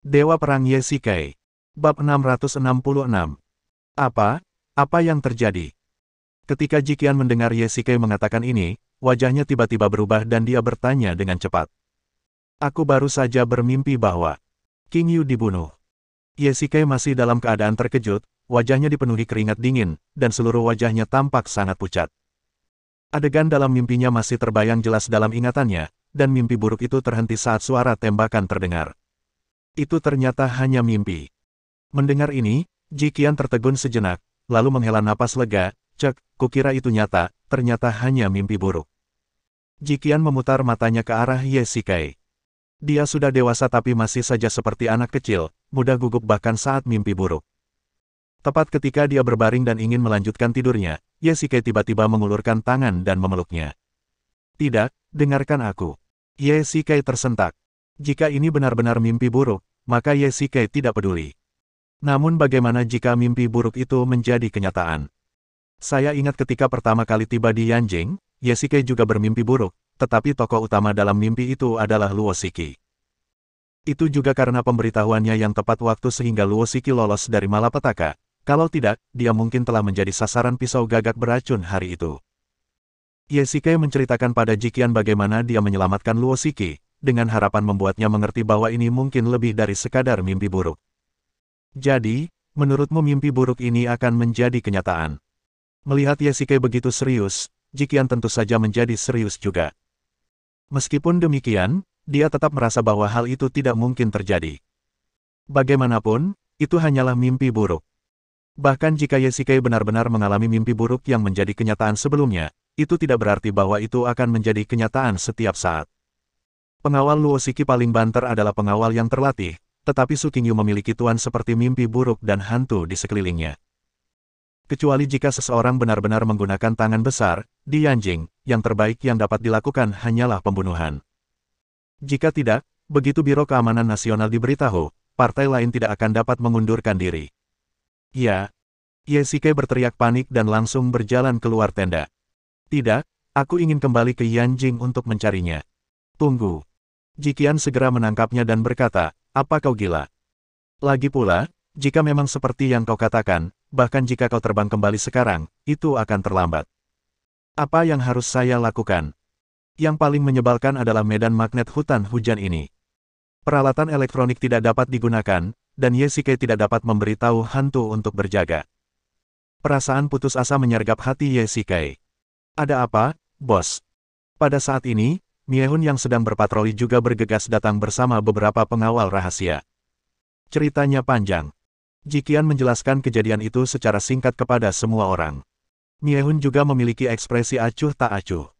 Dewa Perang Ye-Shikai. Bab 666. Apa yang terjadi? Ketika Jiqian mendengar Ye-Shikai mengatakan ini, wajahnya tiba-tiba berubah dan dia bertanya dengan cepat. Aku baru saja bermimpi bahwa King Yu dibunuh. Ye-Shikai masih dalam keadaan terkejut, wajahnya dipenuhi keringat dingin, dan seluruh wajahnya tampak sangat pucat. Adegan dalam mimpinya masih terbayang jelas dalam ingatannya, dan mimpi buruk itu terhenti saat suara tembakan terdengar. Itu ternyata hanya mimpi. Mendengar ini, Jiqian tertegun sejenak, lalu menghela napas lega. Cek, kukira itu nyata, ternyata hanya mimpi buruk. Jiqian memutar matanya ke arah Ye-Shikai. Dia sudah dewasa tapi masih saja seperti anak kecil, mudah gugup bahkan saat mimpi buruk. Tepat ketika dia berbaring dan ingin melanjutkan tidurnya, Ye-Shikai tiba-tiba mengulurkan tangan dan memeluknya. Tidak, dengarkan aku. Ye-Shikai tersentak. Jika ini benar-benar mimpi buruk, maka Ye-Shikai tidak peduli. Namun bagaimana jika mimpi buruk itu menjadi kenyataan? Saya ingat ketika pertama kali tiba di Yanjing, Ye-Shikai juga bermimpi buruk, tetapi tokoh utama dalam mimpi itu adalah Luo Shiki. Itu juga karena pemberitahuannya yang tepat waktu sehingga Luo Shiki lolos dari malapetaka. Kalau tidak, dia mungkin telah menjadi sasaran pisau gagak beracun hari itu. Ye-Shikai menceritakan pada Jiqian bagaimana dia menyelamatkan Luo Shiki, dengan harapan membuatnya mengerti bahwa ini mungkin lebih dari sekadar mimpi buruk. Jadi, menurutmu mimpi buruk ini akan menjadi kenyataan? Melihat Ye-Shikai begitu serius, Jiqian tentu saja menjadi serius juga. Meskipun demikian, dia tetap merasa bahwa hal itu tidak mungkin terjadi. Bagaimanapun, itu hanyalah mimpi buruk. Bahkan jika Ye-Shikai benar-benar mengalami mimpi buruk yang menjadi kenyataan sebelumnya, itu tidak berarti bahwa itu akan menjadi kenyataan setiap saat. Pengawal Luo Shiki paling banter adalah pengawal yang terlatih, tetapi Su Qingyu memiliki tuan seperti mimpi buruk dan hantu di sekelilingnya. Kecuali jika seseorang benar-benar menggunakan tangan besar, di Yanjing, yang terbaik yang dapat dilakukan hanyalah pembunuhan. Jika tidak, begitu Biro Keamanan Nasional diberitahu, partai lain tidak akan dapat mengundurkan diri. Ya, Ye-Shikai berteriak panik dan langsung berjalan keluar tenda. Tidak, aku ingin kembali ke Yanjing untuk mencarinya. Tunggu. Jiqian segera menangkapnya dan berkata, apa kau gila? Lagi pula, jika memang seperti yang kau katakan, bahkan jika kau terbang kembali sekarang, itu akan terlambat. Apa yang harus saya lakukan? Yang paling menyebalkan adalah medan magnet hutan hujan ini. Peralatan elektronik tidak dapat digunakan, dan Ye-Shikai tidak dapat memberitahu hantu untuk berjaga. Perasaan putus asa menyergap hati Ye-Shikai. Ada apa, bos? Pada saat ini, Miehun yang sedang berpatroli juga bergegas datang bersama beberapa pengawal rahasia. Ceritanya panjang. Jiqian menjelaskan kejadian itu secara singkat kepada semua orang. Miehun juga memiliki ekspresi acuh tak acuh.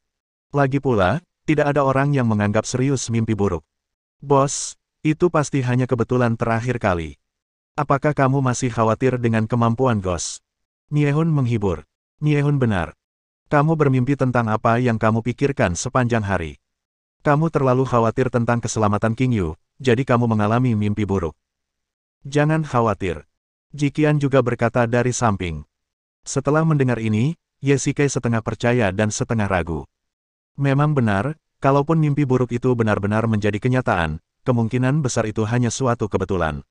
Lagi pula, tidak ada orang yang menganggap serius mimpi buruk. Bos, itu pasti hanya kebetulan terakhir kali. Apakah kamu masih khawatir dengan kemampuan Ghost? Miehun menghibur. Miehun benar. Kamu bermimpi tentang apa yang kamu pikirkan sepanjang hari. Kamu terlalu khawatir tentang keselamatan King Yu, jadi kamu mengalami mimpi buruk. Jangan khawatir. Jiqian juga berkata dari samping. Setelah mendengar ini, Ye-Shikai setengah percaya dan setengah ragu. Memang benar, kalaupun mimpi buruk itu benar-benar menjadi kenyataan, kemungkinan besar itu hanya suatu kebetulan.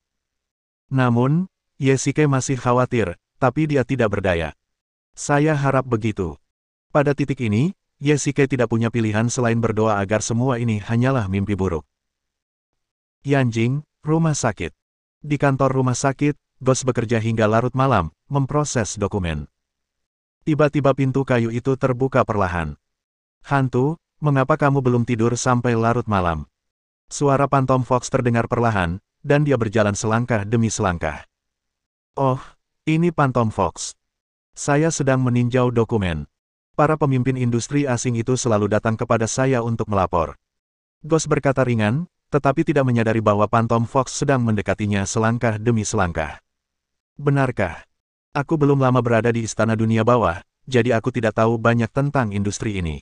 Namun, Ye-Shikai masih khawatir, tapi dia tidak berdaya. Saya harap begitu. Pada titik ini, Ye-Shikai tidak punya pilihan selain berdoa agar semua ini hanyalah mimpi buruk. Yanjing, rumah sakit. Di kantor rumah sakit, Ghost bekerja hingga larut malam, memproses dokumen. Tiba-tiba pintu kayu itu terbuka perlahan. Hantu, mengapa kamu belum tidur sampai larut malam? Suara Phantom Fox terdengar perlahan, dan dia berjalan selangkah demi selangkah. Oh, ini Phantom Fox. Saya sedang meninjau dokumen. Para pemimpin industri asing itu selalu datang kepada saya untuk melapor. Ghost berkata ringan, tetapi tidak menyadari bahwa Phantom Fox sedang mendekatinya selangkah demi selangkah. Benarkah? Aku belum lama berada di Istana Dunia Bawah, jadi aku tidak tahu banyak tentang industri ini.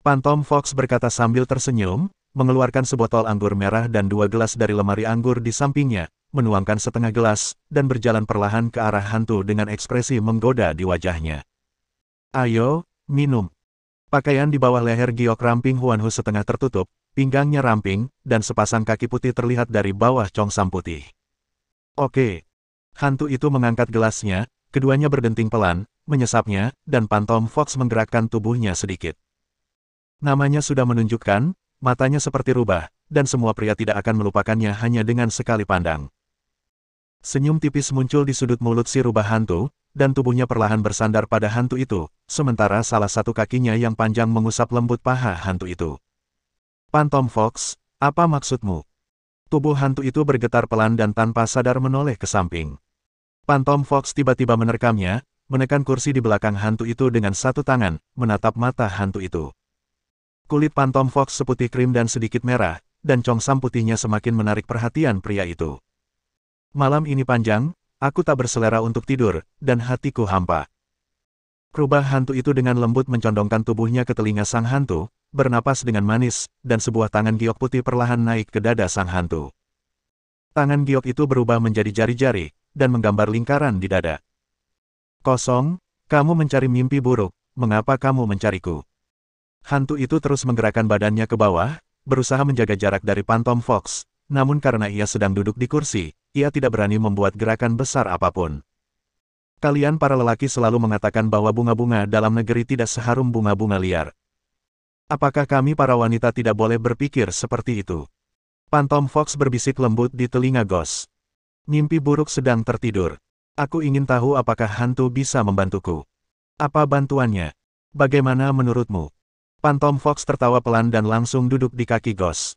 Phantom Fox berkata sambil tersenyum, mengeluarkan sebotol anggur merah dan 2 gelas dari lemari anggur di sampingnya, menuangkan setengah gelas, dan berjalan perlahan ke arah hantu dengan ekspresi menggoda di wajahnya. Ayo, minum. Pakaian di bawah leher giok ramping Huanhu setengah tertutup, pinggangnya ramping, dan sepasang kaki putih terlihat dari bawah congsam putih. Oke. Hantu itu mengangkat gelasnya, keduanya berdenting pelan, menyesapnya, dan Phantom Fox menggerakkan tubuhnya sedikit. Namanya sudah menunjukkan, matanya seperti rubah, dan semua pria tidak akan melupakannya hanya dengan sekali pandang. Senyum tipis muncul di sudut mulut si rubah hantu, dan tubuhnya perlahan bersandar pada hantu itu, sementara salah satu kakinya yang panjang mengusap lembut paha hantu itu. Phantom Fox, apa maksudmu? Tubuh hantu itu bergetar pelan dan tanpa sadar menoleh ke samping. Phantom Fox tiba-tiba menerkamnya, menekan kursi di belakang hantu itu dengan satu tangan, menatap mata hantu itu. Kulit Phantom Fox seputih krim dan sedikit merah, dan congsam putihnya semakin menarik perhatian pria itu. Malam ini panjang, aku tak berselera untuk tidur, dan hatiku hampa. Rubah hantu itu dengan lembut mencondongkan tubuhnya ke telinga sang hantu, bernapas dengan manis, dan sebuah tangan giok putih perlahan naik ke dada sang hantu. Tangan giok itu berubah menjadi jari-jari, dan menggambar lingkaran di dada. Kosong, kamu mencari mimpi buruk, mengapa kamu mencariku? Hantu itu terus menggerakkan badannya ke bawah, berusaha menjaga jarak dari Phantom Fox, namun karena ia sedang duduk di kursi, ia tidak berani membuat gerakan besar apapun. Kalian para lelaki selalu mengatakan bahwa bunga-bunga dalam negeri tidak seharum bunga-bunga liar. Apakah kami para wanita tidak boleh berpikir seperti itu? Phantom Fox berbisik lembut di telinga Ghost. Mimpi buruk sedang tertidur. Aku ingin tahu apakah hantu bisa membantuku. Apa bantuannya? Bagaimana menurutmu? Phantom Fox tertawa pelan dan langsung duduk di kaki Ghost.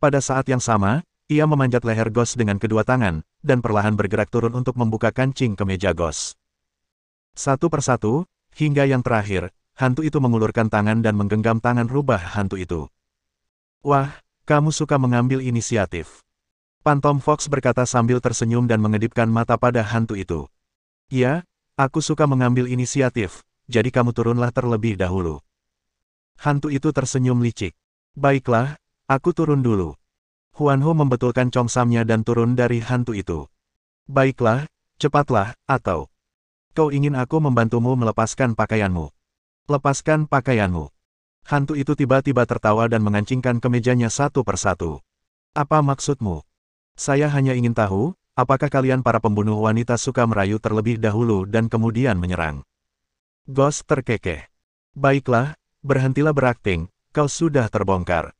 Pada saat yang sama, ia memanjat leher Ghost dengan kedua tangan, dan perlahan bergerak turun untuk membuka kancing kemeja Ghost. Satu persatu, hingga yang terakhir, hantu itu mengulurkan tangan dan menggenggam tangan rubah hantu itu. Wah, kamu suka mengambil inisiatif. Phantom Fox berkata sambil tersenyum dan mengedipkan mata pada hantu itu. Ya, aku suka mengambil inisiatif, jadi kamu turunlah terlebih dahulu. Hantu itu tersenyum licik. Baiklah, aku turun dulu. Huanho membetulkan congsamnya dan turun dari hantu itu. Baiklah, cepatlah, atau kau ingin aku membantumu melepaskan pakaianmu. Lepaskan pakaianmu. Hantu itu tiba-tiba tertawa dan mengancingkan kemejanya satu persatu. Apa maksudmu? Saya hanya ingin tahu, apakah kalian para pembunuh wanita suka merayu terlebih dahulu dan kemudian menyerang? Ghost terkekeh. Baiklah, berhentilah berakting, kau sudah terbongkar.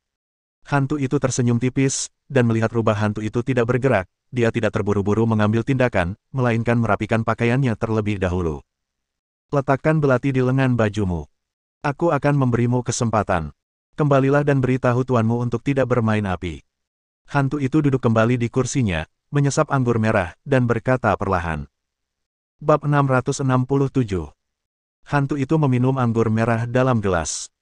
Hantu itu tersenyum tipis, dan melihat rubah hantu itu tidak bergerak, dia tidak terburu-buru mengambil tindakan, melainkan merapikan pakaiannya terlebih dahulu. Letakkan belati di lengan bajumu. Aku akan memberimu kesempatan. Kembalilah dan beritahu tuanmu untuk tidak bermain api. Hantu itu duduk kembali di kursinya, menyesap anggur merah, dan berkata perlahan. Bab 667. Hantu itu meminum anggur merah dalam gelas.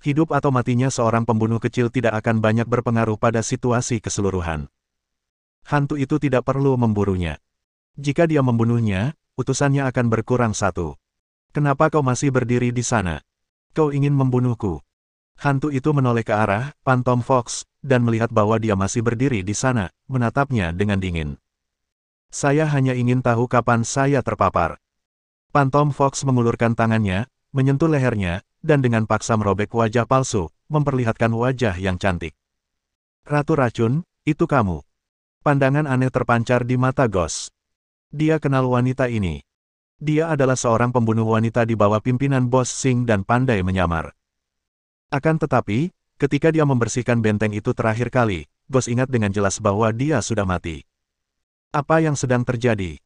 Hidup atau matinya seorang pembunuh kecil tidak akan banyak berpengaruh pada situasi keseluruhan. Hantu itu tidak perlu memburunya. Jika dia membunuhnya, utusannya akan berkurang satu. Kenapa kau masih berdiri di sana? Kau ingin membunuhku? Hantu itu menoleh ke arah Phantom Fox, dan melihat bahwa dia masih berdiri di sana, menatapnya dengan dingin. Saya hanya ingin tahu kapan saya terpapar. Phantom Fox mengulurkan tangannya, menyentuh lehernya, dan dengan paksa merobek wajah palsu, memperlihatkan wajah yang cantik. Ratu Racun, itu kamu. Pandangan aneh terpancar di mata Ghost. Dia kenal wanita ini. Dia adalah seorang pembunuh wanita di bawah pimpinan Bos Sing dan pandai menyamar. Akan tetapi, ketika dia membersihkan benteng itu terakhir kali, Ghost ingat dengan jelas bahwa dia sudah mati. Apa yang sedang terjadi?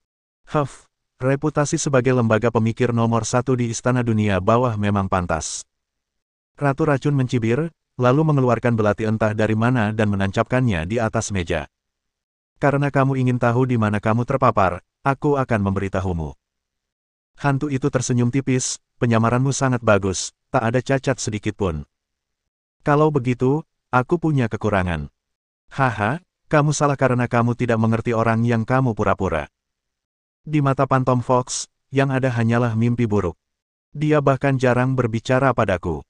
Huff. Reputasi sebagai lembaga pemikir nomor satu di Istana Dunia Bawah memang pantas. Ratu Racun mencibir, lalu mengeluarkan belati entah dari mana dan menancapkannya di atas meja. Karena kamu ingin tahu di mana kamu terpapar, aku akan memberitahumu. Hantu itu tersenyum tipis, penyamaranmu sangat bagus, tak ada cacat sedikit pun. Kalau begitu, aku punya kekurangan. Haha, kamu salah karena kamu tidak mengerti orang yang kamu pura-pura. Di mata Phantom Fox, yang ada hanyalah mimpi buruk. Dia bahkan jarang berbicara padaku.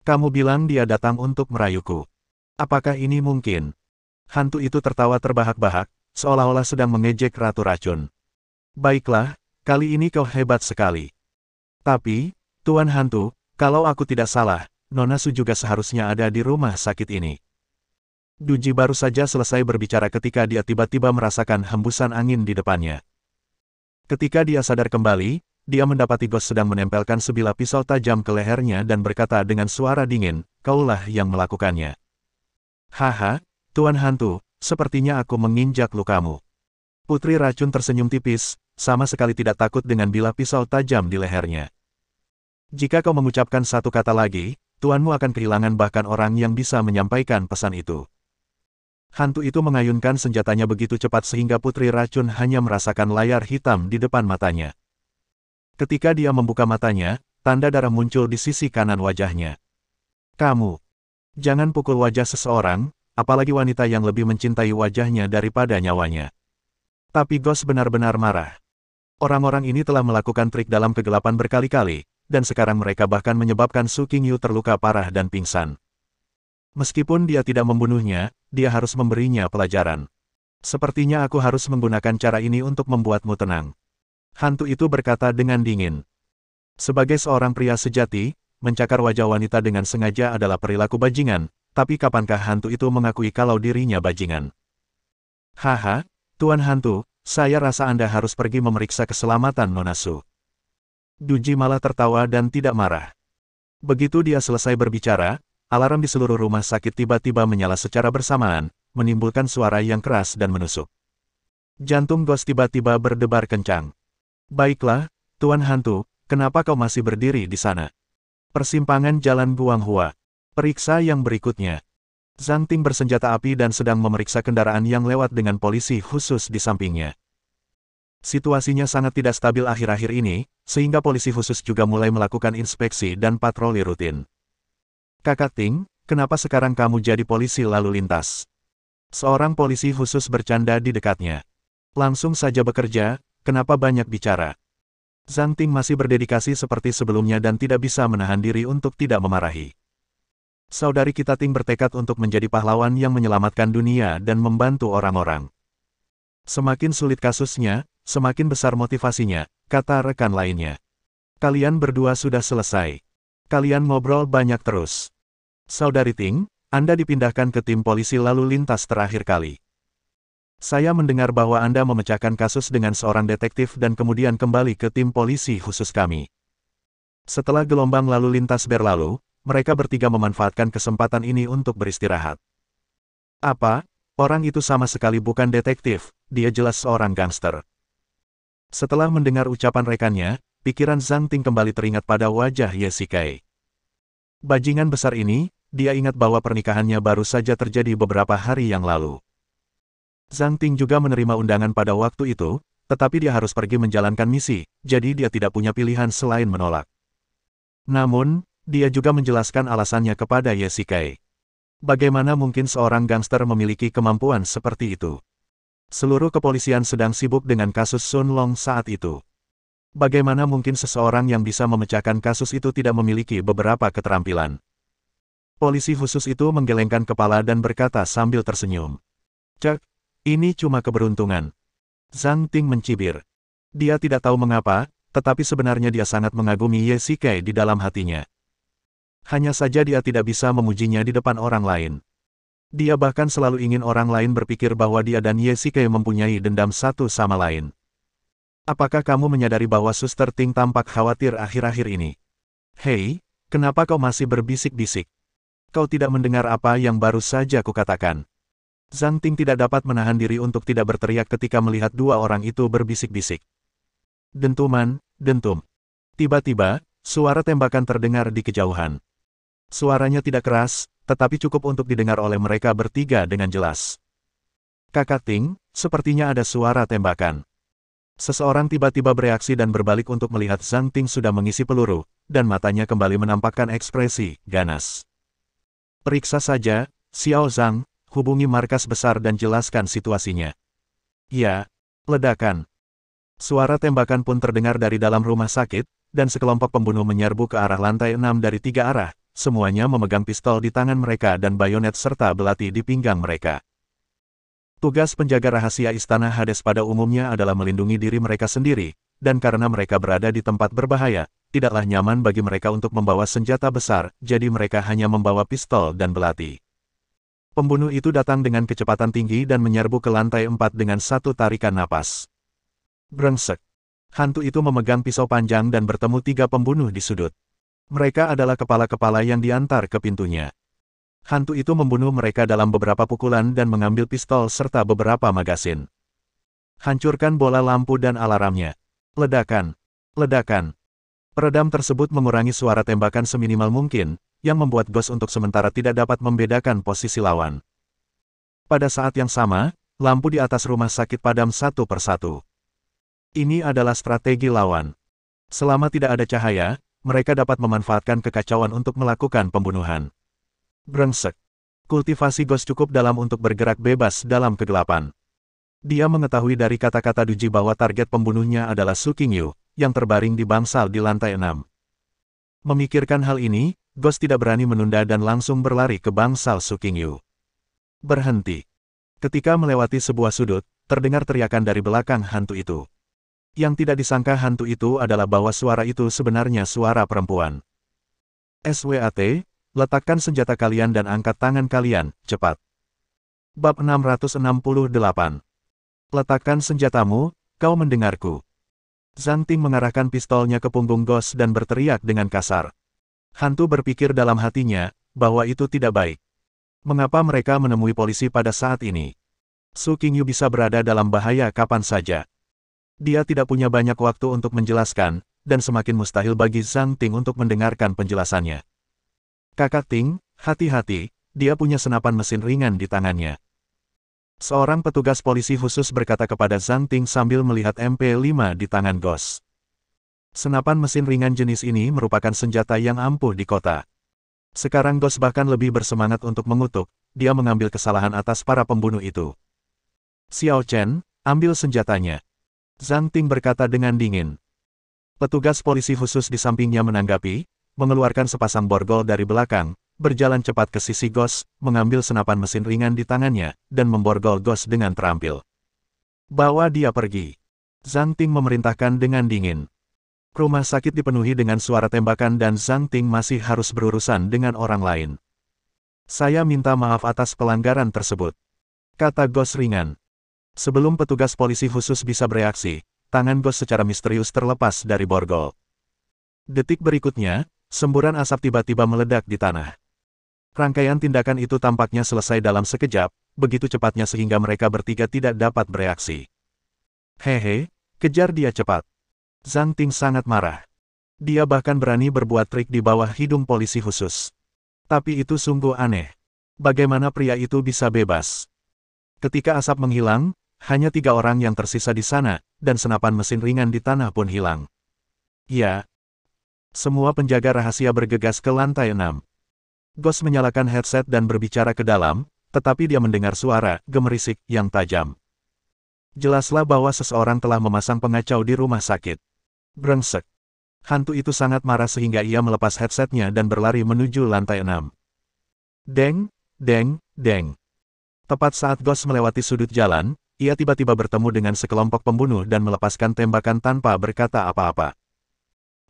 Kamu bilang dia datang untuk merayuku. Apakah ini mungkin? Hantu itu tertawa terbahak-bahak, seolah-olah sedang mengejek Ratu Racun. Baiklah, kali ini kau hebat sekali. Tapi, Tuan Hantu, kalau aku tidak salah, Nona Su juga seharusnya ada di rumah sakit ini. Duji baru saja selesai berbicara ketika dia tiba-tiba merasakan hembusan angin di depannya. Ketika dia sadar kembali, dia mendapati Ghost sedang menempelkan sebilah pisau tajam ke lehernya dan berkata dengan suara dingin, "Kaulah yang melakukannya." "Haha, Tuan Hantu, sepertinya aku menginjak lukamu." Putri Racun tersenyum tipis, sama sekali tidak takut dengan bilah pisau tajam di lehernya. "Jika kau mengucapkan satu kata lagi, tuanmu akan kehilangan bahkan orang yang bisa menyampaikan pesan itu." Hantu itu mengayunkan senjatanya begitu cepat sehingga Putri Racun hanya merasakan layar hitam di depan matanya. Ketika dia membuka matanya, tanda darah muncul di sisi kanan wajahnya. "Kamu, jangan pukul wajah seseorang, apalagi wanita yang lebih mencintai wajahnya daripada nyawanya." Tapi Ghost benar-benar marah. Orang-orang ini telah melakukan trik dalam kegelapan berkali-kali, dan sekarang mereka bahkan menyebabkan Su Qingyu terluka parah dan pingsan. Meskipun dia tidak membunuhnya, dia harus memberinya pelajaran. "Sepertinya aku harus menggunakan cara ini untuk membuatmu tenang." Hantu itu berkata dengan dingin. Sebagai seorang pria sejati, mencakar wajah wanita dengan sengaja adalah perilaku bajingan, tapi kapankah hantu itu mengakui kalau dirinya bajingan? "Haha, Tuan Hantu, saya rasa Anda harus pergi memeriksa keselamatan Nona Su." Duji malah tertawa dan tidak marah. Begitu dia selesai berbicara, alarm di seluruh rumah sakit tiba-tiba menyala secara bersamaan, menimbulkan suara yang keras dan menusuk. Jantung Ghost tiba-tiba berdebar kencang. "Baiklah, Tuan Hantu, kenapa kau masih berdiri di sana?" Persimpangan Jalan Guanghua. Periksa yang berikutnya. Zhang Ting bersenjata api dan sedang memeriksa kendaraan yang lewat dengan polisi khusus di sampingnya. Situasinya sangat tidak stabil akhir-akhir ini, sehingga polisi khusus juga mulai melakukan inspeksi dan patroli rutin. "Kakak Ting, kenapa sekarang kamu jadi polisi lalu lintas?" Seorang polisi khusus bercanda di dekatnya. "Langsung saja bekerja, kenapa banyak bicara?" Zhang Ting masih berdedikasi seperti sebelumnya dan tidak bisa menahan diri untuk tidak memarahi. "Saudari kita Ting bertekad untuk menjadi pahlawan yang menyelamatkan dunia dan membantu orang-orang. Semakin sulit kasusnya, semakin besar motivasinya," kata rekan lainnya. "Kalian berdua sudah selesai. Kalian ngobrol banyak terus. Saudari Ting, Anda dipindahkan ke tim polisi lalu lintas terakhir kali. Saya mendengar bahwa Anda memecahkan kasus dengan seorang detektif dan kemudian kembali ke tim polisi khusus kami." Setelah gelombang lalu lintas berlalu, mereka bertiga memanfaatkan kesempatan ini untuk beristirahat. "Apa? Orang itu sama sekali bukan detektif, dia jelas seorang gangster." Setelah mendengar ucapan rekannya, pikiran Zhang Ting kembali teringat pada wajah Ye Shikai. Bajingan besar ini, dia ingat bahwa pernikahannya baru saja terjadi beberapa hari yang lalu. Zhang Ting juga menerima undangan pada waktu itu, tetapi dia harus pergi menjalankan misi, jadi dia tidak punya pilihan selain menolak. Namun, dia juga menjelaskan alasannya kepada Ye Shikai. Bagaimana mungkin seorang gangster memiliki kemampuan seperti itu? Seluruh kepolisian sedang sibuk dengan kasus Sun Long saat itu. Bagaimana mungkin seseorang yang bisa memecahkan kasus itu tidak memiliki beberapa keterampilan? Polisi khusus itu menggelengkan kepala dan berkata sambil tersenyum. "Cek, ini cuma keberuntungan." Zhang Ting mencibir. Dia tidak tahu mengapa, tetapi sebenarnya dia sangat mengagumi Ye Shikai di dalam hatinya. Hanya saja dia tidak bisa memujinya di depan orang lain. Dia bahkan selalu ingin orang lain berpikir bahwa dia dan Ye Shikai mempunyai dendam satu sama lain. "Apakah kamu menyadari bahwa Suster Ting tampak khawatir akhir-akhir ini?" "Hei, kenapa kau masih berbisik-bisik? Kau tidak mendengar apa yang baru saja kukatakan?" Zhang Ting tidak dapat menahan diri untuk tidak berteriak ketika melihat dua orang itu berbisik-bisik. Dentuman, dentum. Tiba-tiba, suara tembakan terdengar di kejauhan. Suaranya tidak keras, tetapi cukup untuk didengar oleh mereka bertiga dengan jelas. "Kakak Ting, sepertinya ada suara tembakan." Seseorang tiba-tiba bereaksi dan berbalik untuk melihat Zhang Ting sudah mengisi peluru, dan matanya kembali menampakkan ekspresi ganas. "Periksa saja, Xiao Zhang, hubungi markas besar dan jelaskan situasinya." "Ya." Ledakan. Suara tembakan pun terdengar dari dalam rumah sakit, dan sekelompok pembunuh menyerbu ke arah lantai 6 dari 3 arah. Semuanya memegang pistol di tangan mereka dan bayonet serta belati di pinggang mereka. Tugas penjaga rahasia Istana Hades pada umumnya adalah melindungi diri mereka sendiri, dan karena mereka berada di tempat berbahaya, tidaklah nyaman bagi mereka untuk membawa senjata besar, jadi mereka hanya membawa pistol dan belati. Pembunuh itu datang dengan kecepatan tinggi dan menyerbu ke lantai 4 dengan satu tarikan napas. Brengsek. Hantu itu memegang pisau panjang dan bertemu 3 pembunuh di sudut. Mereka adalah kepala-kepala yang diantar ke pintunya. Hantu itu membunuh mereka dalam beberapa pukulan dan mengambil pistol serta beberapa magasin. Hancurkan bola lampu dan alarmnya. Ledakan. Ledakan. Peredam tersebut mengurangi suara tembakan seminimal mungkin, yang membuat Ghost untuk sementara tidak dapat membedakan posisi lawan. Pada saat yang sama, lampu di atas rumah sakit padam satu persatu. Ini adalah strategi lawan. Selama tidak ada cahaya, mereka dapat memanfaatkan kekacauan untuk melakukan pembunuhan. Brengsek. Kultivasi Ghost cukup dalam untuk bergerak bebas dalam kegelapan. Dia mengetahui dari kata-kata Duji bahwa target pembunuhnya adalah Su Qingyu, yang terbaring di bangsal di lantai 6. Memikirkan hal ini, Ghost tidak berani menunda dan langsung berlari ke bangsal Su Qingyu. Berhenti. Ketika melewati sebuah sudut, terdengar teriakan dari belakang hantu itu. Yang tidak disangka hantu itu adalah bahwa suara itu sebenarnya suara perempuan. SWAT, letakkan senjata kalian dan angkat tangan kalian, cepat. Bab 668. Letakkan senjatamu, kau mendengarku. Zhang Ting mengarahkan pistolnya ke punggung Ghost dan berteriak dengan kasar. Hantu berpikir dalam hatinya, bahwa itu tidak baik. Mengapa mereka menemui polisi pada saat ini? Su Qingyu bisa berada dalam bahaya kapan saja. Dia tidak punya banyak waktu untuk menjelaskan, dan semakin mustahil bagi Zhang Ting untuk mendengarkan penjelasannya. Kakak Ting, hati-hati, dia punya senapan mesin ringan di tangannya. Seorang petugas polisi khusus berkata kepada Zhang Ting sambil melihat MP5 di tangan Ghost. Senapan mesin ringan jenis ini merupakan senjata yang ampuh di kota. Sekarang Ghost bahkan lebih bersemangat untuk mengutuk, dia mengambil kesalahan atas para pembunuh itu. Xiao Chen, ambil senjatanya. Zhang Ting berkata dengan dingin. Petugas polisi khusus di sampingnya menanggapi, mengeluarkan sepasang borgol dari belakang, berjalan cepat ke sisi Ghost, mengambil senapan mesin ringan di tangannya, dan memborgol Ghost dengan terampil. Bawa dia pergi. Zhang Ting memerintahkan dengan dingin. Rumah sakit dipenuhi dengan suara tembakan dan Zhang Ting masih harus berurusan dengan orang lain. Saya minta maaf atas pelanggaran tersebut, kata Ghost ringan. Sebelum petugas polisi khusus bisa bereaksi, tangan Ghost secara misterius terlepas dari borgol. Detik berikutnya, semburan asap tiba-tiba meledak di tanah. Rangkaian tindakan itu tampaknya selesai dalam sekejap, begitu cepatnya sehingga mereka bertiga tidak dapat bereaksi. Hehe, kejar dia cepat. Zhang Ting sangat marah. Dia bahkan berani berbuat trik di bawah hidung polisi khusus. Tapi itu sungguh aneh. Bagaimana pria itu bisa bebas? Ketika asap menghilang, hanya 3 orang yang tersisa di sana, dan senapan mesin ringan di tanah pun hilang. Ya. Semua penjaga rahasia bergegas ke lantai 6. Ghost menyalakan headset dan berbicara ke dalam, tetapi dia mendengar suara gemerisik yang tajam. Jelaslah bahwa seseorang telah memasang pengacau di rumah sakit. Brengsek. Hantu itu sangat marah sehingga ia melepas headsetnya dan berlari menuju lantai 6. Deng, deng, deng. Tepat saat Ghost melewati sudut jalan, ia tiba-tiba bertemu dengan sekelompok pembunuh dan melepaskan tembakan tanpa berkata apa-apa.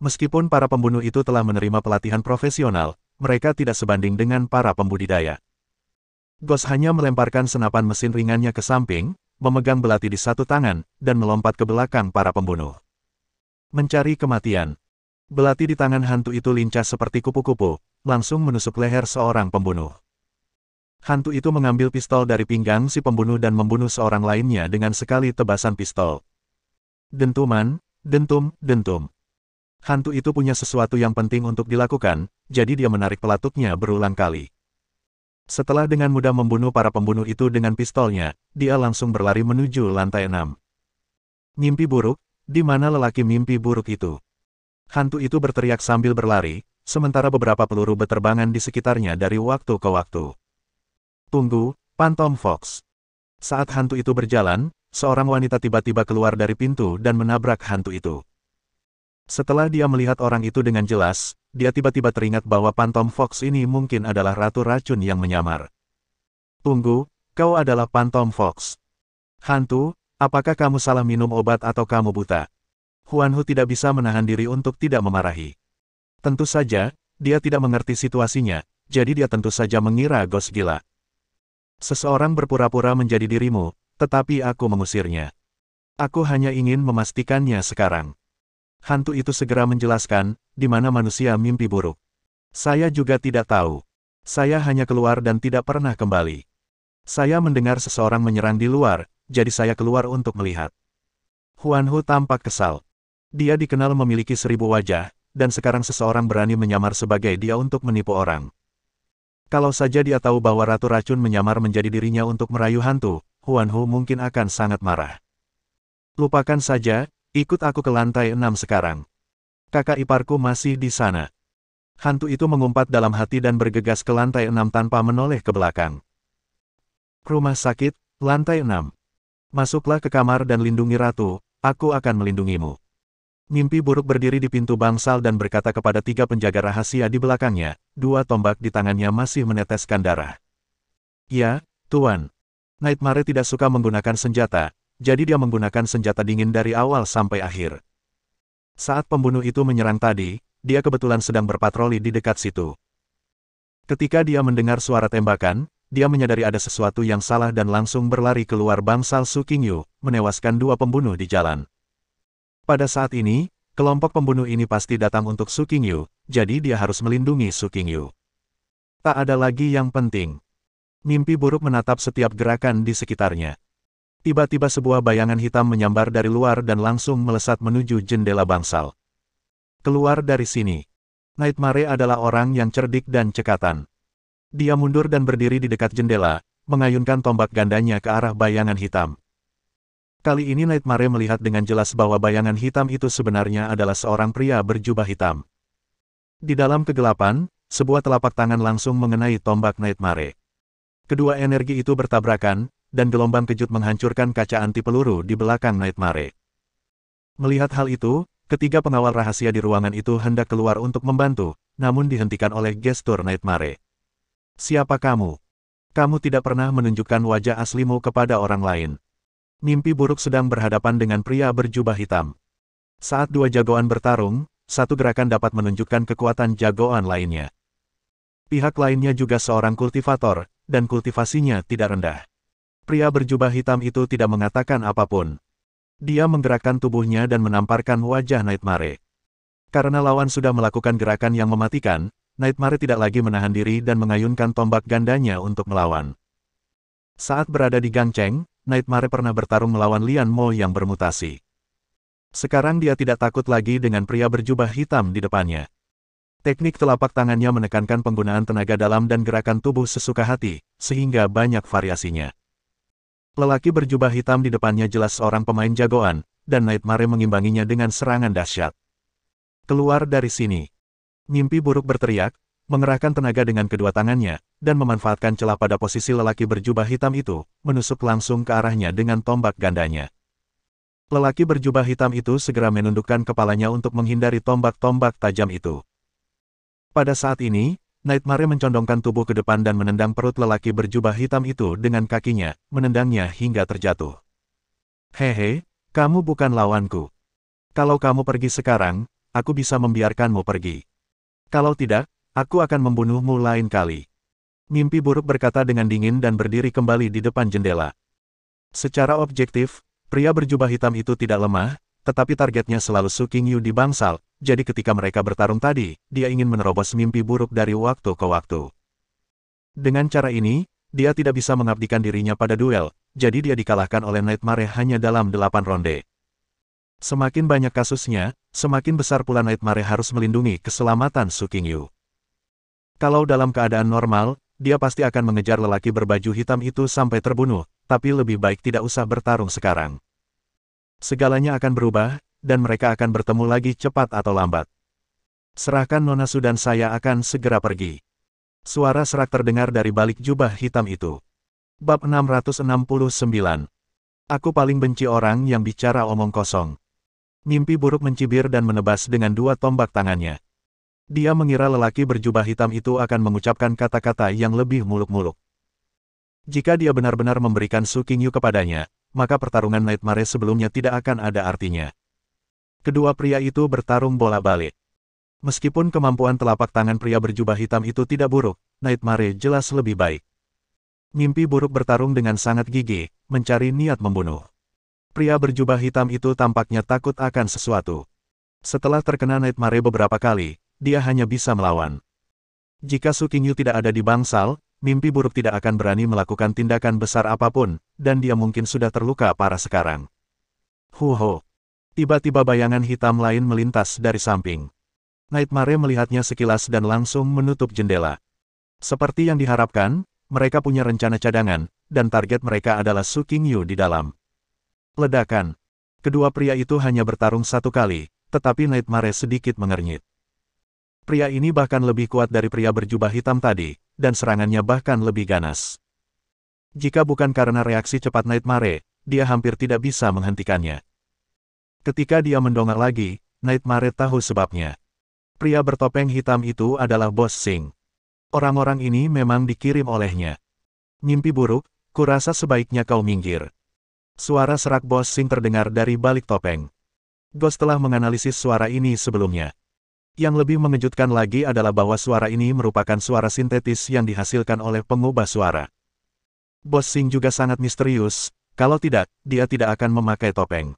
Meskipun para pembunuh itu telah menerima pelatihan profesional, mereka tidak sebanding dengan para pembudidaya. Ghost hanya melemparkan senapan mesin ringannya ke samping, memegang belati di satu tangan, dan melompat ke belakang para pembunuh. Mencari kematian. Belati di tangan hantu itu lincah seperti kupu-kupu, langsung menusuk leher seorang pembunuh. Hantu itu mengambil pistol dari pinggang si pembunuh dan membunuh seorang lainnya dengan sekali tebasan pistol. Dentuman, dentum, dentum. Hantu itu punya sesuatu yang penting untuk dilakukan, jadi dia menarik pelatuknya berulang kali. Setelah dengan mudah membunuh para pembunuh itu dengan pistolnya, dia langsung berlari menuju lantai 6. Mimpi buruk, di mana lelaki mimpi buruk itu? Hantu itu berteriak sambil berlari, sementara beberapa peluru berterbangan di sekitarnya dari waktu ke waktu. Tunggu, Phantom Fox. Saat hantu itu berjalan, seorang wanita tiba-tiba keluar dari pintu dan menabrak hantu itu. Setelah dia melihat orang itu dengan jelas, dia tiba-tiba teringat bahwa Phantom Fox ini mungkin adalah ratu racun yang menyamar. Tunggu, kau adalah Phantom Fox. Hantu, apakah kamu salah minum obat atau kamu buta? Huanhu tidak bisa menahan diri untuk tidak memarahi. Tentu saja, dia tidak mengerti situasinya, jadi dia tentu saja mengira Ghost gila. Seseorang berpura-pura menjadi dirimu, tetapi aku mengusirnya. Aku hanya ingin memastikannya sekarang. Hantu itu segera menjelaskan, di mana manusia mimpi buruk. Saya juga tidak tahu. Saya hanya keluar dan tidak pernah kembali. Saya mendengar seseorang menyerang di luar, jadi saya keluar untuk melihat. Huanhu tampak kesal. Dia dikenal memiliki 1000 wajah, dan sekarang seseorang berani menyamar sebagai dia untuk menipu orang. Kalau saja dia tahu bahwa Ratu Racun menyamar menjadi dirinya untuk merayu hantu, Huanhu mungkin akan sangat marah. Lupakan saja, ikut aku ke lantai 6 sekarang. Kakak iparku masih di sana. Hantu itu mengumpat dalam hati dan bergegas ke lantai 6 tanpa menoleh ke belakang. Rumah sakit, lantai 6. Masuklah ke kamar dan lindungi Ratu, aku akan melindungimu. Mimpi buruk berdiri di pintu bangsal dan berkata kepada 3 penjaga rahasia di belakangnya, 2 tombak di tangannya masih meneteskan darah. Ya, Tuan. Nightmare tidak suka menggunakan senjata, jadi dia menggunakan senjata dingin dari awal sampai akhir. Saat pembunuh itu menyerang tadi, dia kebetulan sedang berpatroli di dekat situ. Ketika dia mendengar suara tembakan, dia menyadari ada sesuatu yang salah dan langsung berlari keluar bangsal Su Qingyu, menewaskan 2 pembunuh di jalan. Pada saat ini, kelompok pembunuh ini pasti datang untuk Su Qingyu, jadi dia harus melindungi Su Qingyu. Tak ada lagi yang penting. Mimpi buruk menatap setiap gerakan di sekitarnya. Tiba-tiba sebuah bayangan hitam menyambar dari luar dan langsung melesat menuju jendela bangsal. Keluar dari sini. Nightmare adalah orang yang cerdik dan cekatan. Dia mundur dan berdiri di dekat jendela, mengayunkan tombak gandanya ke arah bayangan hitam. Kali ini Nightmare melihat dengan jelas bahwa bayangan hitam itu sebenarnya adalah seorang pria berjubah hitam. Di dalam kegelapan, sebuah telapak tangan langsung mengenai tombak Nightmare. Kedua energi itu bertabrakan, dan gelombang kejut menghancurkan kaca anti peluru di belakang Nightmare. Melihat hal itu, ketiga pengawal rahasia di ruangan itu hendak keluar untuk membantu, namun dihentikan oleh gestur Nightmare. Siapa kamu? Kamu tidak pernah menunjukkan wajah aslimu kepada orang lain. Mimpi buruk sedang berhadapan dengan pria berjubah hitam. Saat 2 jagoan bertarung, satu gerakan dapat menunjukkan kekuatan jagoan lainnya. Pihak lainnya juga seorang kultivator, dan kultivasinya tidak rendah. Pria berjubah hitam itu tidak mengatakan apapun. Dia menggerakkan tubuhnya dan menamparkan wajah Nightmare. Karena lawan sudah melakukan gerakan yang mematikan, Nightmare tidak lagi menahan diri dan mengayunkan tombak gandanya untuk melawan. Saat berada di Gang Cheng, Nightmare pernah bertarung melawan Lian Mo yang bermutasi. Sekarang dia tidak takut lagi dengan pria berjubah hitam di depannya. Teknik telapak tangannya menekankan penggunaan tenaga dalam dan gerakan tubuh sesuka hati, sehingga banyak variasinya. Lelaki berjubah hitam di depannya jelas seorang pemain jagoan, dan Nightmare mengimbanginya dengan serangan dahsyat. Keluar dari sini. Mimpi buruk berteriak, mengerahkan tenaga dengan kedua tangannya, dan memanfaatkan celah pada posisi lelaki berjubah hitam itu, menusuk langsung ke arahnya dengan tombak gandanya. Lelaki berjubah hitam itu segera menundukkan kepalanya untuk menghindari tombak-tombak tajam itu. Pada saat ini, Nightmare mencondongkan tubuh ke depan dan menendang perut lelaki berjubah hitam itu dengan kakinya, menendangnya hingga terjatuh. Hehe, kamu bukan lawanku. Kalau kamu pergi sekarang, aku bisa membiarkanmu pergi. Kalau tidak, aku akan membunuhmu lain kali. Mimpi buruk berkata dengan dingin dan berdiri kembali di depan jendela. Secara objektif, pria berjubah hitam itu tidak lemah, tetapi targetnya selalu Su Qingyu di bangsal, jadi ketika mereka bertarung tadi, dia ingin menerobos mimpi buruk dari waktu ke waktu. Dengan cara ini, dia tidak bisa mengabdikan dirinya pada duel, jadi dia dikalahkan oleh Nightmare hanya dalam 8 ronde. Semakin banyak kasusnya, semakin besar pula Nightmare harus melindungi keselamatan Su Qingyu. Kalau dalam keadaan normal, dia pasti akan mengejar lelaki berbaju hitam itu sampai terbunuh, tapi lebih baik tidak usah bertarung sekarang. Segalanya akan berubah, dan mereka akan bertemu lagi cepat atau lambat. Serahkan Nona Su dan saya akan segera pergi. Suara serak terdengar dari balik jubah hitam itu. Bab 669. Aku paling benci orang yang bicara omong kosong. Mimpi buruk mencibir dan menebas dengan 2 tombak tangannya. Dia mengira lelaki berjubah hitam itu akan mengucapkan kata-kata yang lebih muluk-muluk. Jika dia benar-benar memberikan Su Qingyu kepadanya, maka pertarungan Nightmare sebelumnya tidak akan ada artinya. Kedua pria itu bertarung bolak-balik. Meskipun kemampuan telapak tangan pria berjubah hitam itu tidak buruk, Nightmare jelas lebih baik. Mimpi buruk bertarung dengan sangat gigih, mencari niat membunuh. Pria berjubah hitam itu tampaknya takut akan sesuatu. Setelah terkena Nightmare beberapa kali, dia hanya bisa melawan. Jika Su Qingyu tidak ada di bangsal, mimpi buruk tidak akan berani melakukan tindakan besar apapun, dan dia mungkin sudah terluka parah sekarang. Huho! Tiba-tiba bayangan hitam lain melintas dari samping. Nightmare melihatnya sekilas dan langsung menutup jendela. Seperti yang diharapkan, mereka punya rencana cadangan, dan target mereka adalah Su Qingyu di dalam. Ledakan. Kedua pria itu hanya bertarung satu kali, tetapi Nightmare sedikit mengernyit. Pria ini bahkan lebih kuat dari pria berjubah hitam tadi, dan serangannya bahkan lebih ganas. Jika bukan karena reaksi cepat Nightmare, dia hampir tidak bisa menghentikannya. Ketika dia mendongak lagi, Nightmare tahu sebabnya. Pria bertopeng hitam itu adalah Bos Sing. Orang-orang ini memang dikirim olehnya. Mimpi buruk, kurasa sebaiknya kau minggir. Suara serak Bos Sing terdengar dari balik topeng. Ghost telah menganalisis suara ini sebelumnya. Yang lebih mengejutkan lagi adalah bahwa suara ini merupakan suara sintetis yang dihasilkan oleh pengubah suara. Bos Sing juga sangat misterius, kalau tidak, dia tidak akan memakai topeng.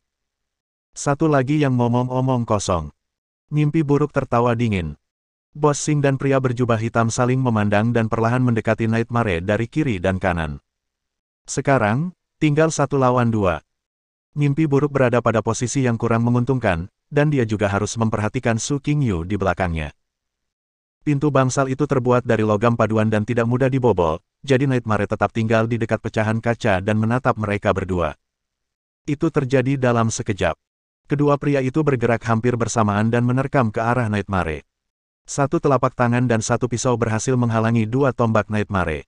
Satu lagi yang ngomong-omong kosong. Mimpi buruk tertawa dingin. Bos Sing dan pria berjubah hitam saling memandang dan perlahan mendekati Nightmare dari kiri dan kanan. Sekarang, tinggal 1 lawan 2. Mimpi buruk berada pada posisi yang kurang menguntungkan, dan dia juga harus memperhatikan Su Qingyu di belakangnya. Pintu bangsal itu terbuat dari logam paduan dan tidak mudah dibobol, jadi Nightmare tetap tinggal di dekat pecahan kaca dan menatap mereka berdua. Itu terjadi dalam sekejap. Kedua pria itu bergerak hampir bersamaan dan menerkam ke arah Nightmare. Satu telapak tangan dan satu pisau berhasil menghalangi 2 tombak Nightmare.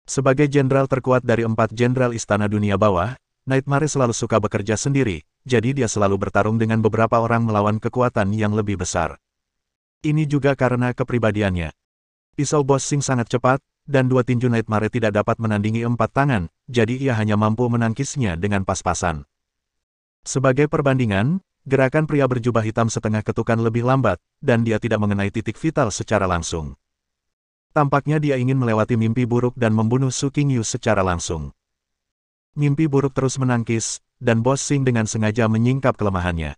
Sebagai jenderal terkuat dari 4 jenderal Istana Dunia Bawah, Nightmare selalu suka bekerja sendiri, jadi dia selalu bertarung dengan beberapa orang melawan kekuatan yang lebih besar. Ini juga karena kepribadiannya. Pisau Bos Sing sangat cepat, dan 2 tinju Nightmare tidak dapat menandingi 4 tangan, jadi ia hanya mampu menangkisnya dengan pas-pasan. Sebagai perbandingan, gerakan pria berjubah hitam setengah ketukan lebih lambat, dan dia tidak mengenai titik vital secara langsung. Tampaknya dia ingin melewati mimpi buruk dan membunuh Su Qingyu secara langsung. Mimpi buruk terus menangkis, dan Bos Sing dengan sengaja menyingkap kelemahannya.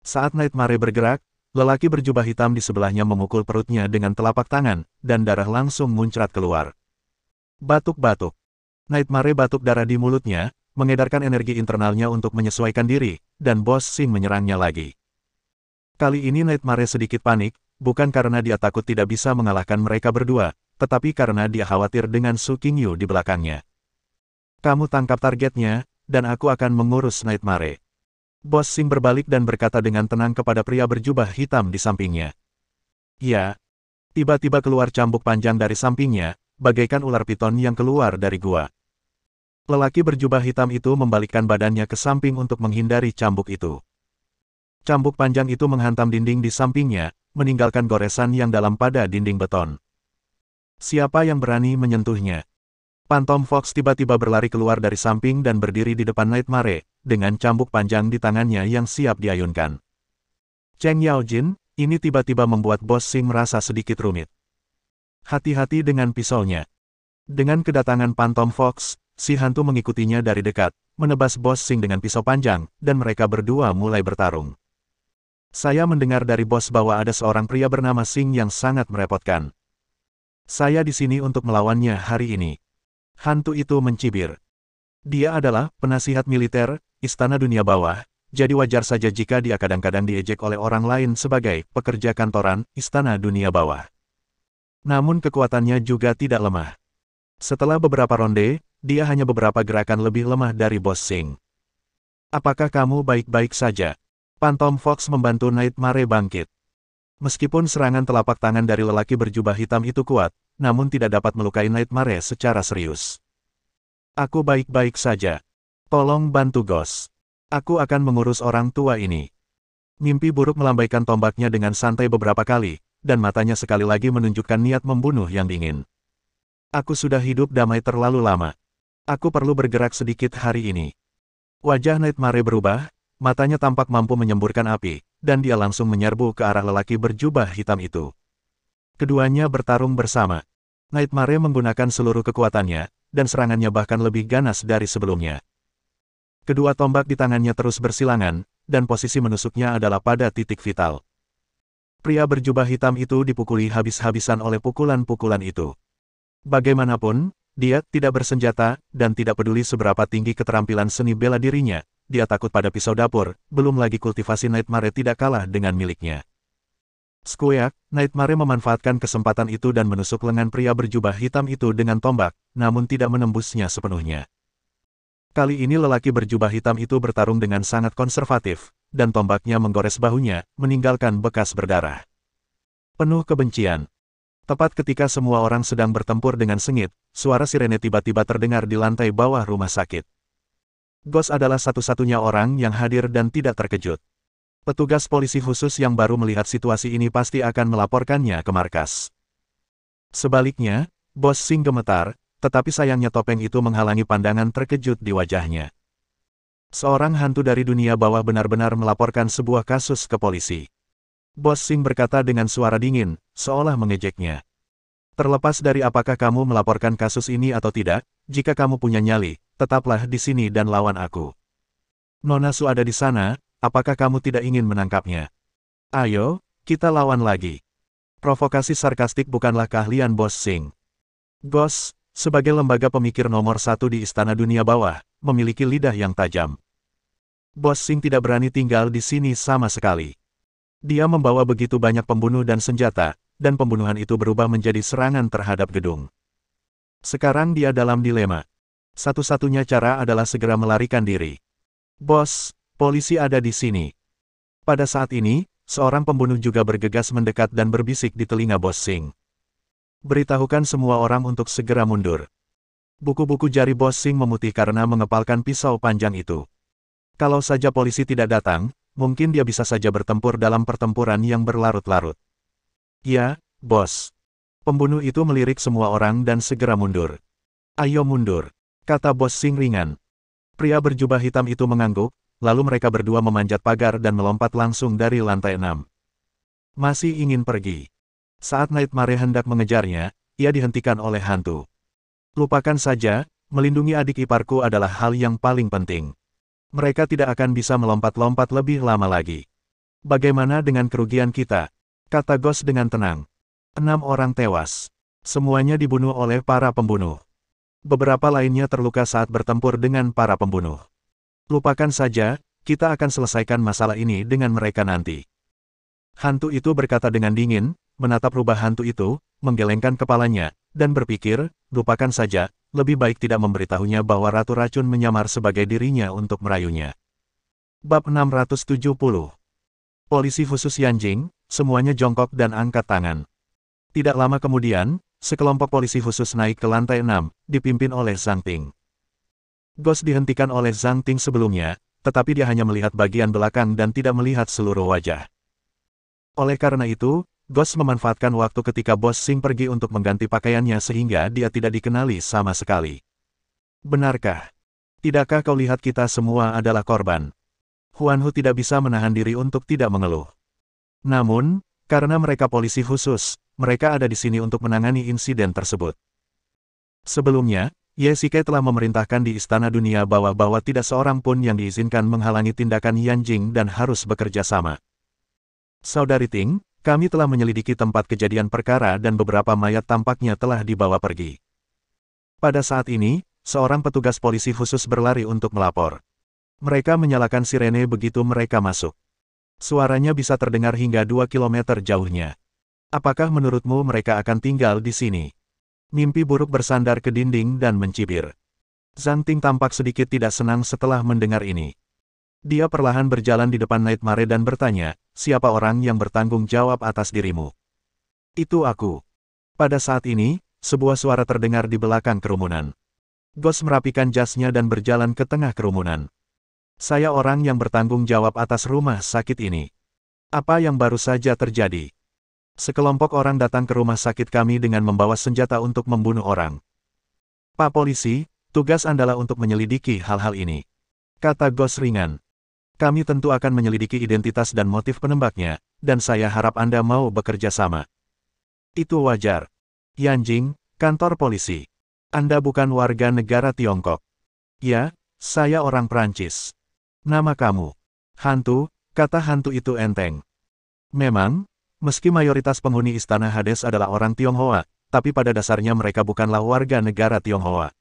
Saat Nightmare bergerak, lelaki berjubah hitam di sebelahnya memukul perutnya dengan telapak tangan, dan darah langsung muncrat keluar. Batuk-batuk. Nightmare batuk darah di mulutnya, mengedarkan energi internalnya untuk menyesuaikan diri, dan Bos Sing menyerangnya lagi. Kali ini Nightmare sedikit panik, bukan karena dia takut tidak bisa mengalahkan mereka berdua, tetapi karena dia khawatir dengan Su Qingyu di belakangnya. Kamu tangkap targetnya, dan aku akan mengurus Nightmare. Bos Sing berbalik dan berkata dengan tenang kepada pria berjubah hitam di sampingnya. Ya. Tiba-tiba keluar cambuk panjang dari sampingnya, bagaikan ular piton yang keluar dari gua. Lelaki berjubah hitam itu membalikkan badannya ke samping untuk menghindari cambuk itu. Cambuk panjang itu menghantam dinding di sampingnya, meninggalkan goresan yang dalam pada dinding beton. Siapa yang berani menyentuhnya? Phantom Fox tiba-tiba berlari keluar dari samping dan berdiri di depan Nightmare, dengan cambuk panjang di tangannya yang siap diayunkan. Cheng Yaojin, ini tiba-tiba membuat Bos Sing merasa sedikit rumit. Hati-hati dengan pisaunya. Dengan kedatangan Phantom Fox, si hantu mengikutinya dari dekat, menebas Bos Sing dengan pisau panjang, dan mereka berdua mulai bertarung. Saya mendengar dari bos bahwa ada seorang pria bernama Sing yang sangat merepotkan. Saya di sini untuk melawannya hari ini. Hantu itu mencibir. Dia adalah penasihat militer, Istana Dunia Bawah, jadi wajar saja jika dia kadang-kadang diejek oleh orang lain sebagai pekerja kantoran, Istana Dunia Bawah. Namun kekuatannya juga tidak lemah. Setelah beberapa ronde, dia hanya beberapa gerakan lebih lemah dari Bos Sing. Apakah kamu baik-baik saja? Phantom Fox membantu Nightmare bangkit. Meskipun serangan telapak tangan dari lelaki berjubah hitam itu kuat, namun tidak dapat melukai Nightmare secara serius. Aku baik-baik saja. Tolong bantu Ghost. Aku akan mengurus orang tua ini. Mimpi buruk melambaikan tombaknya dengan santai beberapa kali, dan matanya sekali lagi menunjukkan niat membunuh yang dingin. Aku sudah hidup damai terlalu lama. Aku perlu bergerak sedikit hari ini. Wajah Nightmare berubah, matanya tampak mampu menyemburkan api, dan dia langsung menyerbu ke arah lelaki berjubah hitam itu. Keduanya bertarung bersama. Nightmare menggunakan seluruh kekuatannya, dan serangannya bahkan lebih ganas dari sebelumnya. Kedua tombak di tangannya terus bersilangan, dan posisi menusuknya adalah pada titik vital. Pria berjubah hitam itu dipukuli habis-habisan oleh pukulan-pukulan itu. Bagaimanapun, dia tidak bersenjata, dan tidak peduli seberapa tinggi keterampilan seni bela dirinya, dia takut pada pisau dapur, belum lagi kultivasi Nightmare tidak kalah dengan miliknya. Skueak, Nightmare memanfaatkan kesempatan itu dan menusuk lengan pria berjubah hitam itu dengan tombak, namun tidak menembusnya sepenuhnya. Kali ini lelaki berjubah hitam itu bertarung dengan sangat konservatif, dan tombaknya menggores bahunya, meninggalkan bekas berdarah. Penuh kebencian. Tepat ketika semua orang sedang bertempur dengan sengit, suara sirene tiba-tiba terdengar di lantai bawah rumah sakit. Ghost adalah satu-satunya orang yang hadir dan tidak terkejut. Petugas polisi khusus yang baru melihat situasi ini pasti akan melaporkannya ke markas. Sebaliknya, Bos Sing gemetar, tetapi sayangnya topeng itu menghalangi pandangan terkejut di wajahnya. Seorang hantu dari dunia bawah benar-benar melaporkan sebuah kasus ke polisi. Bos Sing berkata dengan suara dingin, seolah mengejeknya. Terlepas dari apakah kamu melaporkan kasus ini atau tidak, jika kamu punya nyali, tetaplah di sini dan lawan aku. Nona Su ada di sana, apakah kamu tidak ingin menangkapnya? Ayo, kita lawan lagi. Provokasi sarkastik bukanlah keahlian Bos Sing. Ghost, sebagai lembaga pemikir nomor satu di Istana Dunia Bawah, memiliki lidah yang tajam. Bos Sing tidak berani tinggal di sini sama sekali. Dia membawa begitu banyak pembunuh dan senjata, dan pembunuhan itu berubah menjadi serangan terhadap gedung. Sekarang dia dalam dilema. Satu-satunya cara adalah segera melarikan diri. Bos, polisi ada di sini. Pada saat ini, seorang pembunuh juga bergegas mendekat dan berbisik di telinga Bos Sing. Beritahukan semua orang untuk segera mundur. Buku-buku jari Bos Sing memutih karena mengepalkan pisau panjang itu. Kalau saja polisi tidak datang, mungkin dia bisa saja bertempur dalam pertempuran yang berlarut-larut. Ya, bos. Pembunuh itu melirik semua orang dan segera mundur. Ayo mundur, kata Bos Sing ringan. Pria berjubah hitam itu mengangguk, lalu mereka berdua memanjat pagar dan melompat langsung dari lantai 6. Masih ingin pergi. Saat Nightmare hendak mengejarnya, ia dihentikan oleh hantu. Lupakan saja, melindungi adik iparku adalah hal yang paling penting. Mereka tidak akan bisa melompat-lompat lebih lama lagi. Bagaimana dengan kerugian kita? Kata Ghost dengan tenang. 6 orang tewas. Semuanya dibunuh oleh para pembunuh. Beberapa lainnya terluka saat bertempur dengan para pembunuh. Lupakan saja, kita akan selesaikan masalah ini dengan mereka nanti. Hantu itu berkata dengan dingin, menatap rubah hantu itu, menggelengkan kepalanya, dan berpikir, lupakan saja, lebih baik tidak memberitahunya bahwa Ratu Racun menyamar sebagai dirinya untuk merayunya. Bab 670. Polisi khusus Yanjing, semuanya jongkok dan angkat tangan. Tidak lama kemudian, sekelompok polisi khusus naik ke lantai 6, dipimpin oleh Zhang Ting. Ghost dihentikan oleh Zhang Ting sebelumnya, tetapi dia hanya melihat bagian belakang dan tidak melihat seluruh wajah. Oleh karena itu, Ghost memanfaatkan waktu ketika Bos Sing pergi untuk mengganti pakaiannya sehingga dia tidak dikenali sama sekali. Benarkah? Tidakkah kau lihat kita semua adalah korban? Huan Hu tidak bisa menahan diri untuk tidak mengeluh. Namun, karena mereka polisi khusus, mereka ada di sini untuk menangani insiden tersebut. Sebelumnya, Ye Shikai telah memerintahkan di Istana Dunia Bawah bahwa tidak seorang pun yang diizinkan menghalangi tindakan Yanjing dan harus bekerja sama. Saudari Ting, kami telah menyelidiki tempat kejadian perkara dan beberapa mayat tampaknya telah dibawa pergi. Pada saat ini, seorang petugas polisi khusus berlari untuk melapor. Mereka menyalakan sirene begitu mereka masuk. Suaranya bisa terdengar hingga 2 kilometer jauhnya. Apakah menurutmu mereka akan tinggal di sini? Mimpi buruk bersandar ke dinding dan mencibir. Zhang Ting tampak sedikit tidak senang setelah mendengar ini. Dia perlahan berjalan di depan Nightmare dan bertanya, siapa orang yang bertanggung jawab atas dirimu? Itu aku. Pada saat ini, sebuah suara terdengar di belakang kerumunan. Ghost merapikan jasnya dan berjalan ke tengah kerumunan. Saya orang yang bertanggung jawab atas rumah sakit ini. Apa yang baru saja terjadi? Sekelompok orang datang ke rumah sakit kami dengan membawa senjata untuk membunuh orang. Pak Polisi, tugas Anda untuk menyelidiki hal-hal ini. Kata Ghost ringan. Kami tentu akan menyelidiki identitas dan motif penembaknya, dan saya harap Anda mau bekerja sama. Itu wajar. Yanjing, Kantor polisi. Anda bukan warga negara Tiongkok. Ya, saya orang Prancis. Nama kamu? Hantu, kata hantu itu enteng. Memang, meski mayoritas penghuni Istana Hades adalah orang Tionghoa, tapi pada dasarnya mereka bukanlah warga negara Tionghoa.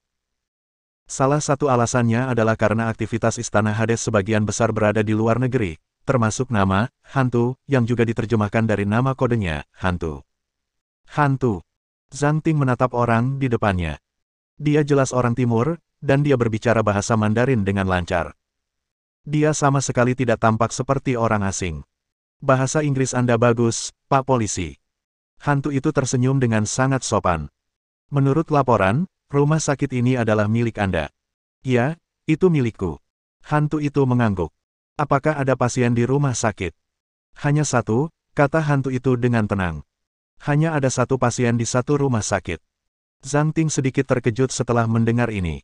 Salah satu alasannya adalah karena aktivitas Istana Hades sebagian besar berada di luar negeri, termasuk nama, hantu, yang juga diterjemahkan dari nama kodenya, hantu. Hantu. Zhang Ting menatap orang di depannya. Dia jelas orang timur, dan dia berbicara bahasa Mandarin dengan lancar. Dia sama sekali tidak tampak seperti orang asing. Bahasa Inggris Anda bagus, Pak Polisi. Hantu itu tersenyum dengan sangat sopan. Menurut laporan, rumah sakit ini adalah milik Anda. Ya, itu milikku. Hantu itu mengangguk. Apakah ada pasien di rumah sakit? Hanya satu, kata hantu itu dengan tenang. Hanya ada satu pasien di satu rumah sakit. Zhang Ting sedikit terkejut setelah mendengar ini.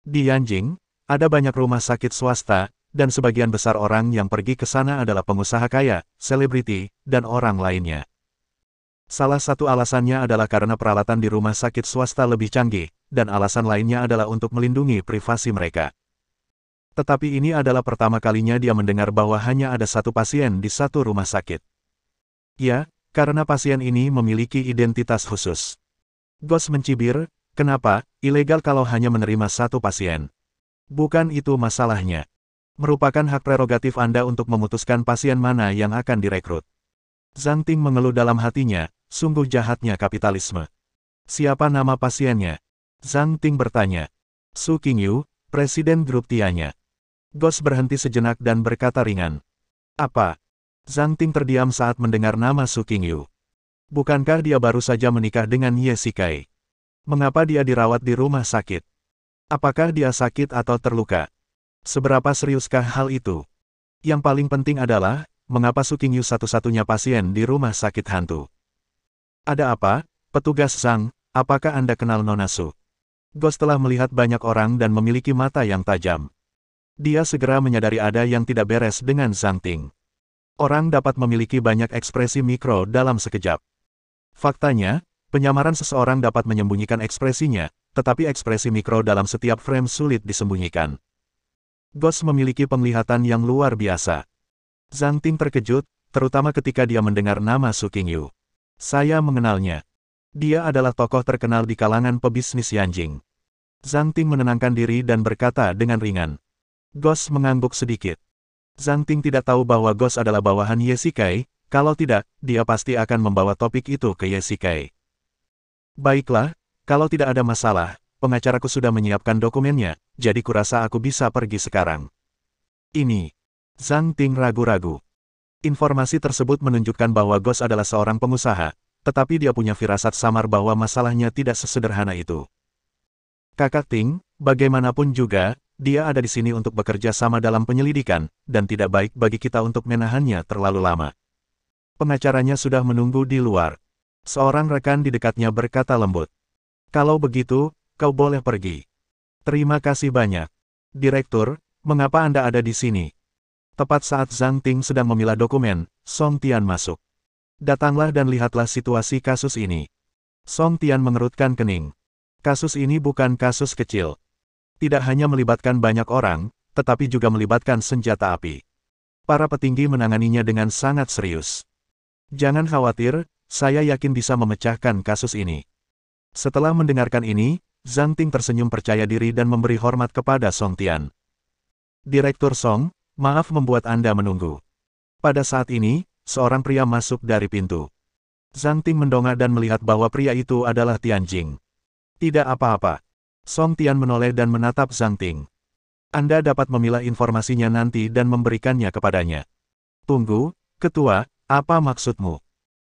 Di Yanjing, ada banyak rumah sakit swasta, dan sebagian besar orang yang pergi ke sana adalah pengusaha kaya, selebriti, dan orang lainnya. Salah satu alasannya adalah karena peralatan di rumah sakit swasta lebih canggih, dan alasan lainnya adalah untuk melindungi privasi mereka. Tetapi ini adalah pertama kalinya dia mendengar bahwa hanya ada satu pasien di satu rumah sakit. Ya, karena pasien ini memiliki identitas khusus. Ghost mencibir, kenapa, ilegal kalau hanya menerima satu pasien? Bukan itu masalahnya. Merupakan hak prerogatif Anda untuk memutuskan pasien mana yang akan direkrut. Zhang Ting mengeluh dalam hatinya, sungguh jahatnya kapitalisme. Siapa nama pasiennya? Zhang Ting bertanya. Su Qingyu, Presiden grup Tianya. Ghost berhenti sejenak dan berkata ringan. Apa? Zhang Ting terdiam saat mendengar nama Su Qingyu. Bukankah dia baru saja menikah dengan Ye Shikai? Mengapa dia dirawat di rumah sakit? Apakah dia sakit atau terluka? Seberapa seriuskah hal itu? Yang paling penting adalah, mengapa Su Qingyu satu-satunya pasien di rumah sakit hantu? Ada apa, petugas Zhang, apakah Anda kenal Nona Su? Ghost telah melihat banyak orang dan memiliki mata yang tajam. Dia segera menyadari ada yang tidak beres dengan Zhang Ting. Orang dapat memiliki banyak ekspresi mikro dalam sekejap. Faktanya, penyamaran seseorang dapat menyembunyikan ekspresinya, tetapi ekspresi mikro dalam setiap frame sulit disembunyikan. Ghost memiliki penglihatan yang luar biasa. Zhang Ting terkejut, terutama ketika dia mendengar nama Su Qingyu. Saya mengenalnya. Dia adalah tokoh terkenal di kalangan pebisnis Yanjing. Zhang Ting menenangkan diri dan berkata dengan ringan. Ghost mengangguk sedikit. Zhang Ting tidak tahu bahwa Ghost adalah bawahan Ye Shikai, kalau tidak, dia pasti akan membawa topik itu ke Ye Shikai. Baiklah, kalau tidak ada masalah, pengacaraku sudah menyiapkan dokumennya, jadi kurasa aku bisa pergi sekarang. Ini. Zhang Ting ragu-ragu. Informasi tersebut menunjukkan bahwa Ghost adalah seorang pengusaha, tetapi dia punya firasat samar bahwa masalahnya tidak sesederhana itu. Kakak Ting, bagaimanapun juga, dia ada di sini untuk bekerja sama dalam penyelidikan, dan tidak baik bagi kita untuk menahannya terlalu lama. Pengacaranya sudah menunggu di luar. Seorang rekan di dekatnya berkata lembut. Kalau begitu, kau boleh pergi. Terima kasih banyak. Direktur, mengapa Anda ada di sini? Tepat saat Zhang Ting sedang memilah dokumen, Song Tian masuk. Datanglah dan lihatlah situasi kasus ini. Song Tian mengerutkan kening. Kasus ini bukan kasus kecil. Tidak hanya melibatkan banyak orang, tetapi juga melibatkan senjata api. Para petinggi menanganinya dengan sangat serius. Jangan khawatir, saya yakin bisa memecahkan kasus ini. Setelah mendengarkan ini, Zhang Ting tersenyum percaya diri dan memberi hormat kepada Song Tian. Direktur Song, maaf membuat Anda menunggu. Pada saat ini, seorang pria masuk dari pintu. Zhang Ting mendongak dan melihat bahwa pria itu adalah Tianjing. Tidak apa-apa. Song Tian menoleh dan menatap Zhang Ting. Anda dapat memilah informasinya nanti dan memberikannya kepadanya. Tunggu, Ketua, apa maksudmu?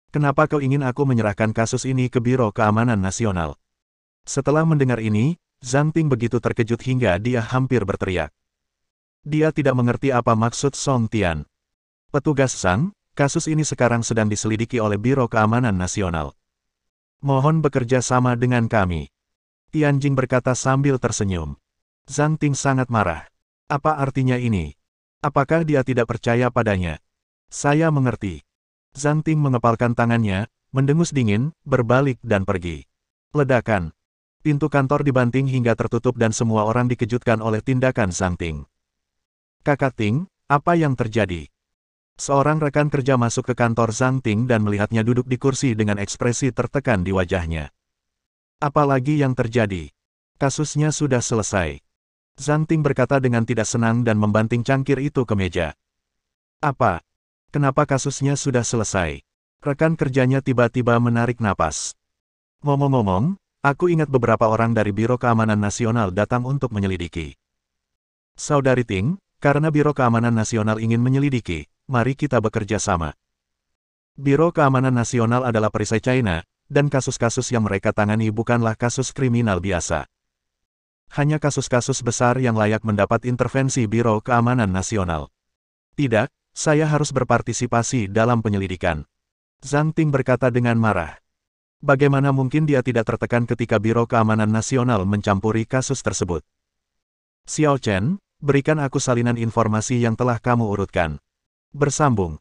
Kenapa kau ingin aku menyerahkan kasus ini ke Biro Keamanan Nasional? Setelah mendengar ini, Zhang Ting begitu terkejut hingga dia hampir berteriak. Dia tidak mengerti apa maksud Song Tian. Petugas Zhang, kasus ini sekarang sedang diselidiki oleh Biro Keamanan Nasional. Mohon bekerja sama dengan kami. Tianjing berkata sambil tersenyum. Zhang Ting sangat marah. Apa artinya ini? Apakah dia tidak percaya padanya? Saya mengerti. Zhang Ting mengepalkan tangannya, mendengus dingin, berbalik dan pergi. Ledakan. Pintu kantor dibanting hingga tertutup dan semua orang dikejutkan oleh tindakan Zhang Ting. Kakak Ting, apa yang terjadi? Seorang rekan kerja masuk ke kantor Zhang Ting dan melihatnya duduk di kursi dengan ekspresi tertekan di wajahnya. Apalagi yang terjadi? Kasusnya sudah selesai. Zhang Ting berkata dengan tidak senang dan membanting cangkir itu ke meja. Apa? Kenapa kasusnya sudah selesai? Rekan kerjanya tiba-tiba menarik napas. Ngomong-ngomong, aku ingat beberapa orang dari Biro Keamanan Nasional datang untuk menyelidiki. Saudari Ting, karena Biro Keamanan Nasional ingin menyelidiki, mari kita bekerja sama. Biro Keamanan Nasional adalah perisai China, dan kasus-kasus yang mereka tangani bukanlah kasus kriminal biasa. Hanya kasus-kasus besar yang layak mendapat intervensi Biro Keamanan Nasional. Tidak, saya harus berpartisipasi dalam penyelidikan. Zhang Ting berkata dengan marah. Bagaimana mungkin dia tidak tertekan ketika Biro Keamanan Nasional mencampuri kasus tersebut? Xiao Chen, berikan aku salinan informasi yang telah kamu urutkan. Bersambung.